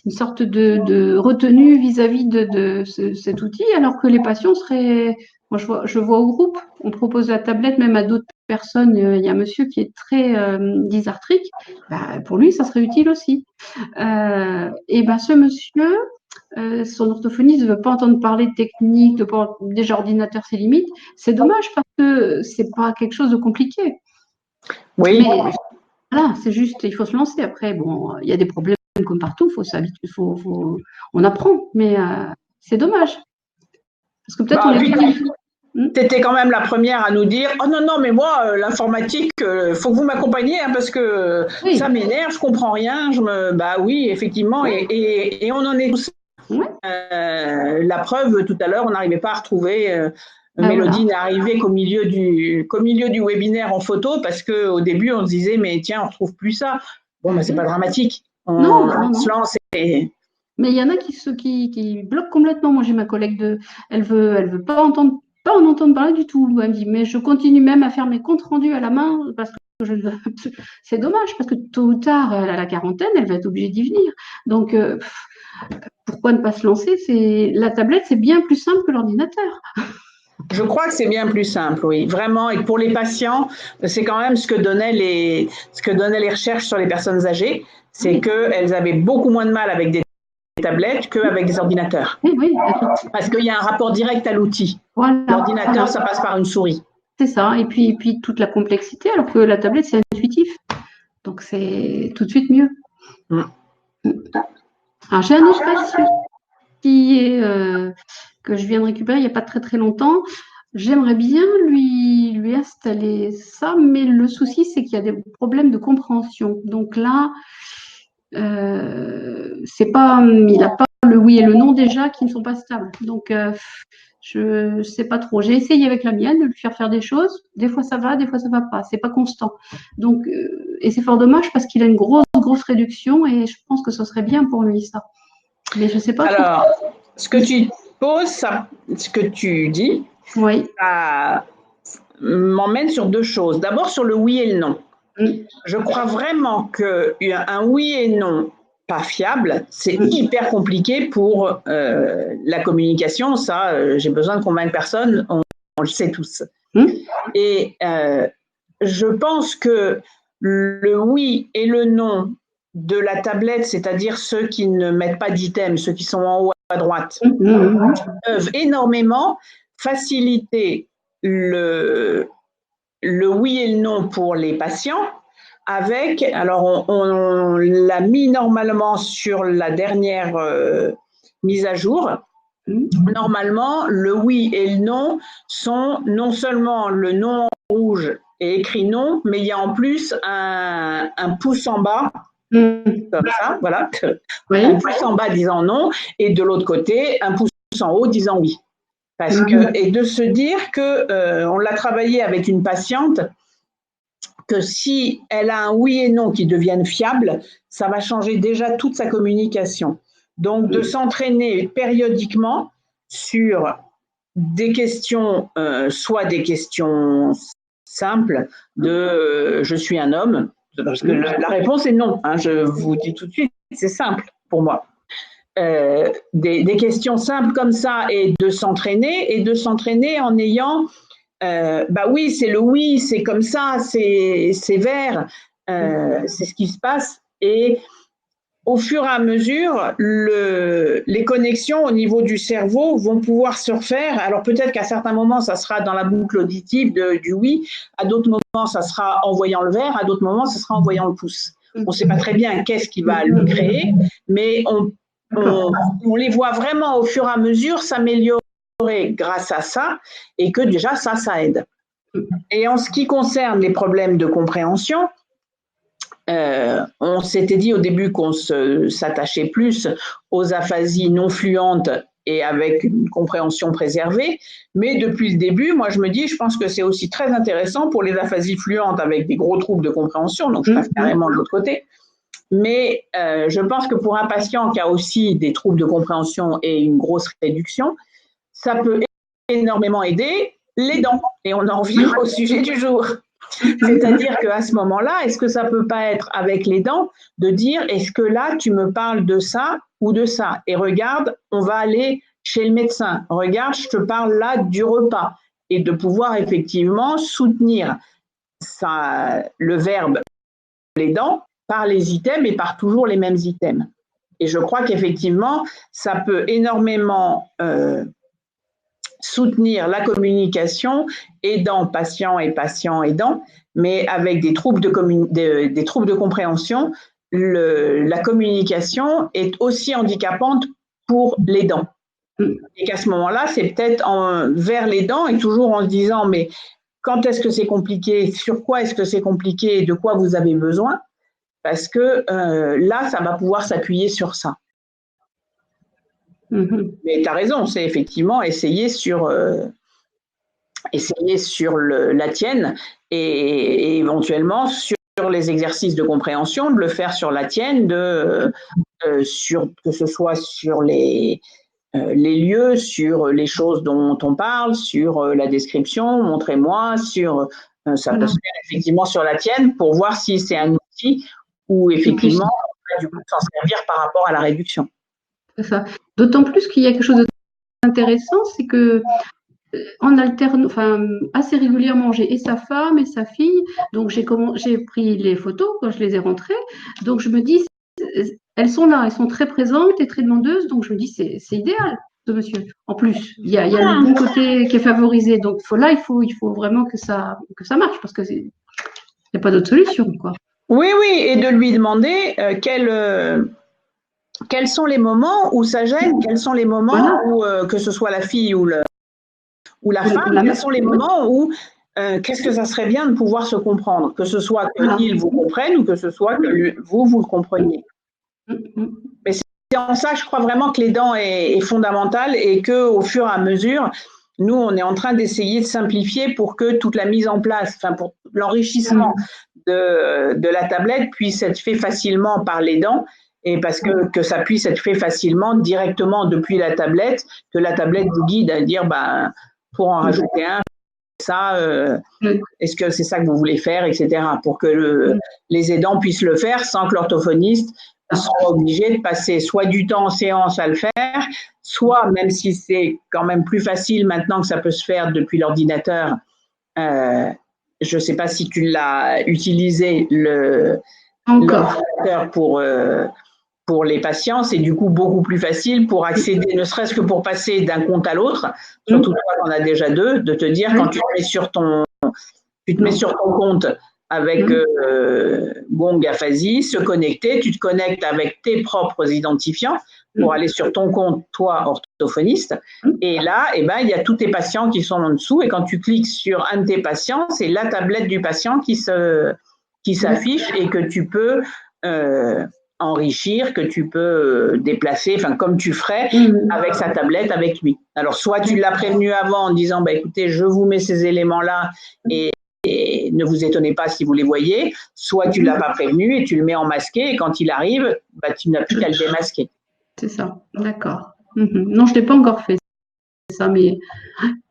une sorte de retenue vis-à-vis de cet outil, alors que les patients seraient. Moi, je vois au groupe, on propose la tablette même à d'autres personnes. Il y a un monsieur qui est très dysarthrique. Bah, pour lui, ça serait utile aussi. Et ben, ce monsieur, son orthophoniste ne veut pas entendre parler de technique, déjà ordinateur, c'est limite. C'est dommage parce que c'est pas quelque chose de compliqué. Oui. Mais voilà, c'est juste, il faut se lancer. Après, bon, il y a des problèmes comme partout, il faut s'habituer, on apprend, mais c'est dommage. Parce que peut-être on est tout. Tu étais quand même la première à nous dire « Oh non, non, mais moi, l'informatique, faut que vous m'accompagniez parce que Oui. ça m'énerve, je comprends rien. » Bah oui, effectivement, et on en est tous. Ouais. La preuve, tout à l'heure, on n'arrivait pas à retrouver… Mélodie n'est arrivée qu'au milieu du webinaire en photo, parce qu'au début, on se disait « Mais tiens, on ne retrouve plus ça. » Bon, mais c'est pas dramatique. On se lance et… Mais il y en a qui bloquent complètement. Moi, j'ai ma collègue elle veut pas en entendre parler du tout. Elle me dit, mais je continue même à faire mes comptes rendus à la main parce que c'est dommage parce que tôt ou tard, elle a la quarantaine, elle va être obligée d'y venir. Donc, pourquoi ne pas se lancer? La tablette, c'est bien plus simple que l'ordinateur. Je crois que c'est bien plus simple, oui, vraiment. Et pour les patients, c'est quand même ce que donnaient les recherches sur les personnes âgées, c'est qu'elles avaient beaucoup moins de mal avec des tablettes qu'avec des ordinateurs. Oui. Parce qu'il y a un rapport direct à l'outil. Voilà, l'ordinateur, ça passe par une souris. C'est ça. Et puis toute la complexité, alors que la tablette, c'est intuitif. Donc, c'est tout de suite mieux. Alors, j'ai un autre patient que je viens de récupérer il n'y a pas très très longtemps. J'aimerais bien lui installer ça, mais le souci, c'est qu'il y a des problèmes de compréhension. Donc là, il n'a pas le oui et le non déjà qui ne sont pas stables. Donc, je ne sais pas trop. J'ai essayé avec la mienne de lui faire des choses. Des fois, ça va, des fois, ça ne va pas. C'est pas constant. Donc, et c'est fort dommage parce qu'il a une grosse réduction et je pense que ce serait bien pour lui, ça. Mais je ne sais pas. Alors, ce que tu poses, ce que tu dis, oui, ça m'emmène sur deux choses. D'abord, sur le oui et le non. Je crois vraiment qu'un oui et non pas fiable, c'est hyper compliqué pour la communication. Ça, j'ai besoin de convaincre personne, on le sait tous. Et je pense que le oui et le non de la tablette, c'est-à-dire ceux qui ne mettent pas d'items, ceux qui sont en haut à droite, peuvent énormément faciliter le oui et le non pour les patients. Alors on l'a mis normalement sur la dernière mise à jour. Normalement, le oui et le non sont non seulement le non rouge et écrit non, mais il y a en plus un pouce en bas, comme ça, voilà, un pouce en bas disant non, et de l'autre côté, un pouce en haut disant oui. Et de se dire que on l'a travaillé avec une patiente, que si elle a un oui et non qui deviennent fiables, ça va changer déjà toute sa communication. Donc, de s'entraîner périodiquement sur des questions, soit des questions simples de je suis un homme, parce que la réponse est non, hein, je vous dis tout de suite, c'est simple pour moi. Des questions simples comme ça, et de s'entraîner en ayant bah oui, c'est le oui, c'est comme ça, c'est vert, c'est ce qui se passe. Et au fur et à mesure, les connexions au niveau du cerveau vont pouvoir se refaire. Alors peut-être qu'à certains moments, ça sera dans la boucle auditive du oui, à d'autres moments, ça sera en voyant le vert, à d'autres moments, ça sera en voyant le pouce. On ne sait pas très bien qu'est-ce qui va le créer, mais on les voit vraiment au fur et à mesure s'améliorer grâce à ça, et que déjà ça aide. Et en ce qui concerne les problèmes de compréhension, on s'était dit au début qu'on s'attachait plus aux aphasies non fluentes et avec une compréhension préservée. Mais depuis le début, moi, je me dis, je pense que c'est aussi très intéressant pour les aphasies fluentes avec des gros troubles de compréhension, donc je passe carrément de l'autre côté. Mais je pense que pour un patient qui a aussi des troubles de compréhension et une grosse réduction, ça peut énormément aider les dents. Et on en revient au sujet du jour. C'est-à-dire qu'à ce moment-là, est-ce que ça ne peut pas être avec les dents de dire, est-ce que là, tu me parles de ça ou de ça? Et regarde, on va aller chez le médecin. Regarde, je te parle là du repas. Et de pouvoir effectivement soutenir ça, le verbe les dents par les items et par toujours les mêmes items. Et je crois qu'effectivement, ça peut énormément soutenir la communication aidant patient et patient aidant, mais avec des troubles des troubles de compréhension, la communication est aussi handicapante pour l'aidant. Et qu'à ce moment-là, c'est peut-être vers l'aidant et toujours en se disant, mais quand est-ce que c'est compliqué, sur quoi est-ce que c'est compliqué et de quoi vous avez besoin, parce que là, ça va pouvoir s'appuyer sur ça. Mais tu as raison, c'est effectivement essayer sur la tienne et éventuellement sur les exercices de compréhension, de le faire sur la tienne, que ce soit sur les lieux, sur les choses dont on parle, sur la description, montrez-moi, ça peut se faire effectivement sur la tienne pour voir si c'est un outil où effectivement on va du coup s'en servir par rapport à la réduction. C'est ça. D'autant plus qu'il y a quelque chose d'intéressant, c'est que on alterne, assez régulièrement, j'ai et sa femme et sa fille, donc j'ai pris les photos quand je les ai rentrées, donc je me dis, elles sont là, elles sont très présentes et très demandeuses, donc je me dis, c'est idéal, ce monsieur. En plus, il y a le bon côté qui est favorisé, donc il faut vraiment que ça marche, parce que il n'y a pas d'autre solution, quoi. Oui, et de lui demander quels sont les moments où ça gêne, quels sont les moments où, que ce soit la fille ou la femme, quels sont les moments où qu'est-ce que ça serait bien de pouvoir se comprendre, que ce soit qu'ils vous comprennent ou que ce soit que vous le compreniez. Mais c'est en ça que je crois vraiment que l'aidant est fondamental et qu'au fur et à mesure, nous, on est en train d'essayer de simplifier pour que toute la mise en place, pour l'enrichissement de la tablette puisse être fait facilement par l'aidant et parce que ça puisse être fait facilement directement depuis la tablette, que la tablette vous guide à dire, pour en rajouter un, ça, est-ce que c'est ça que vous voulez faire, etc. Pour que les aidants puissent le faire sans que l'orthophoniste soit obligé de passer soit du temps en séance à le faire, soit, même si c'est quand même plus facile maintenant que ça peut se faire depuis l'ordinateur, je ne sais pas si tu l'as utilisé, l'ordinateur pour les patients, c'est du coup beaucoup plus facile pour accéder, ne serait-ce que pour passer d'un compte à l'autre, surtout toi qu'on a déjà deux, de te dire quand tu te mets sur ton compte avec Gong Aphasie, se connecter, tu te connectes avec tes propres identifiants pour aller sur ton compte, toi, orthophoniste. Et là, il y a tous tes patients qui sont en dessous. Et quand tu cliques sur un de tes patients, c'est la tablette du patient qui s'affiche et que tu peux enrichir, que tu peux déplacer, comme tu ferais avec sa tablette, avec lui. Alors, soit tu l'as prévenu avant en disant, écoutez, je vous mets ces éléments-là et ne vous étonnez pas si vous les voyez, soit tu ne l'as pas prévenu et tu le mets en masqué et quand il arrive, tu n'as plus qu'à le démasquer. C'est ça, d'accord. Non, je ne l'ai pas encore fait ça, mais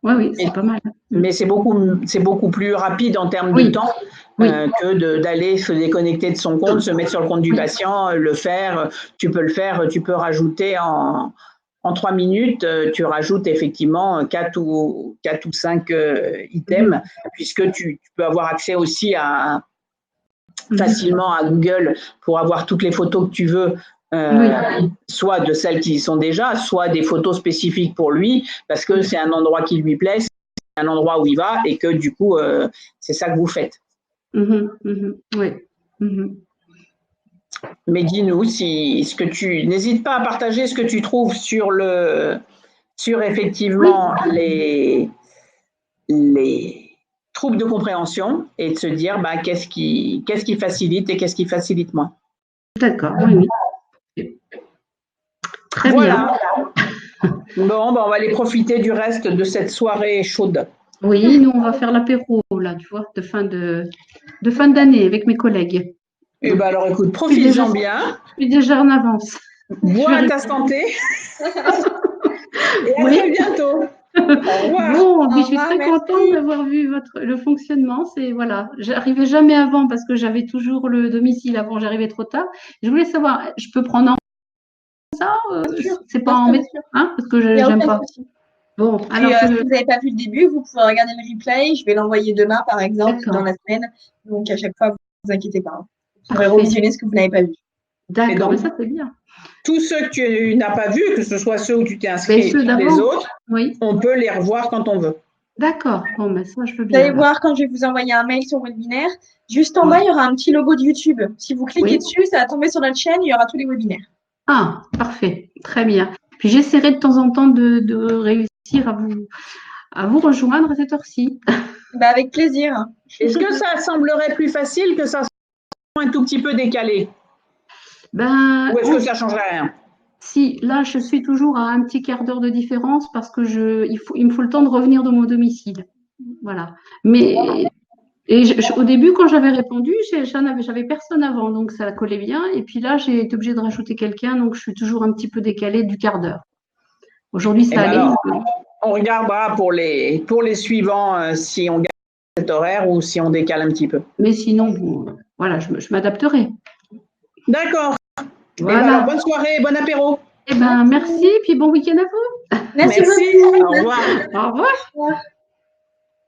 oui, c'est pas mal. Mais c'est beaucoup plus rapide en termes de temps que d'aller se déconnecter de son compte, se mettre sur le compte du patient, le faire. Tu peux le faire, tu peux rajouter en 3 minutes, tu rajoutes effectivement 4 ou 5 items, puisque tu peux avoir accès aussi facilement à Google pour avoir toutes les photos que tu veux, soit de celles qui y sont déjà, soit des photos spécifiques pour lui, parce que c'est un endroit qui lui plaît, c'est un endroit où il va, et que du coup, c'est ça que vous faites. Oui. Mais dis-nous n'hésite pas à partager ce que tu trouves sur effectivement les troubles de compréhension et de se dire qu'est-ce qui facilite et qu'est-ce qui facilite moins. D'accord, oui. Très bien. Bon, ben, on va aller profiter du reste de cette soirée chaude. Oui, nous, on va faire l'apéro, là, tu vois, de fin d'année avec mes collègues. Eh ben alors écoute, Je suis déjà, profites-en bien, je suis déjà en avance. bois à vais ta santé et à Oui. très bientôt. Au revoir. Bon, puis je suis revoir, très merci. contente d'avoir vu le fonctionnement. C'est voilà, j'arrivais jamais avant parce que j'avais toujours le domicile avant, j'arrivais trop tard. Je voulais savoir, je peux prendre en ça Bien sûr, c'est pas bien sûr, bien embêtant, sûr. hein, parce que Il n'y a j'aime aucun pas. souci. Bon, Puis, alors si vous n'avez pas vu le début, vous pouvez regarder le replay. Je vais l'envoyer demain, par exemple, dans d'accord, la semaine. Donc, à chaque fois, vous ne vous inquiétez pas, hein. Vous pourrez parfait, revisionner ce que vous n'avez pas vu. Et d'accord, mais donc, ça c'est bien. tous ceux que tu n'as pas vus, que ce soit ceux où tu t'es Mais inscrit ceux ou les d'avant, autres, oui, on peut les revoir quand on veut. d'accord. Bon, mais ça je veux Vous allez bien alors. voir quand je vais vous envoyer un mail sur webinaire. Juste en bas, Ouais. il y aura un petit logo de YouTube. Si vous cliquez Oui. dessus, ça va tomber sur notre chaîne. Il y aura tous les webinaires. Ah, parfait, très bien. Puis j'essaierai de temps en temps de réussir à vous rejoindre à cette heure-ci. Bah, avec plaisir. Est-ce que ça semblerait plus facile que ça soit un tout petit peu décalé? Ben, Ou est-ce que ça ne changerait rien? si, là, je suis toujours à un petit quart d'heure de différence parce que il me faut le temps de revenir de mon domicile. Voilà. Mais au début, quand j'avais répondu, j'avais personne avant, donc ça collait bien. Et puis là, j'ai été obligée de rajouter quelqu'un, donc je suis toujours un petit peu décalée du quart d'heure. Aujourd'hui, Eh ça ben allait. alors, on regardera pour les suivants si on garde cet horaire ou si on décale un petit peu. Mais sinon, bon, voilà, je m'adapterai. D'accord. Eh ben alors, Voilà. bonne soirée, bon apéro. Eh ben, merci, puis bon week-end à vous. Merci Merci. beaucoup. Au revoir. Au revoir. Au revoir.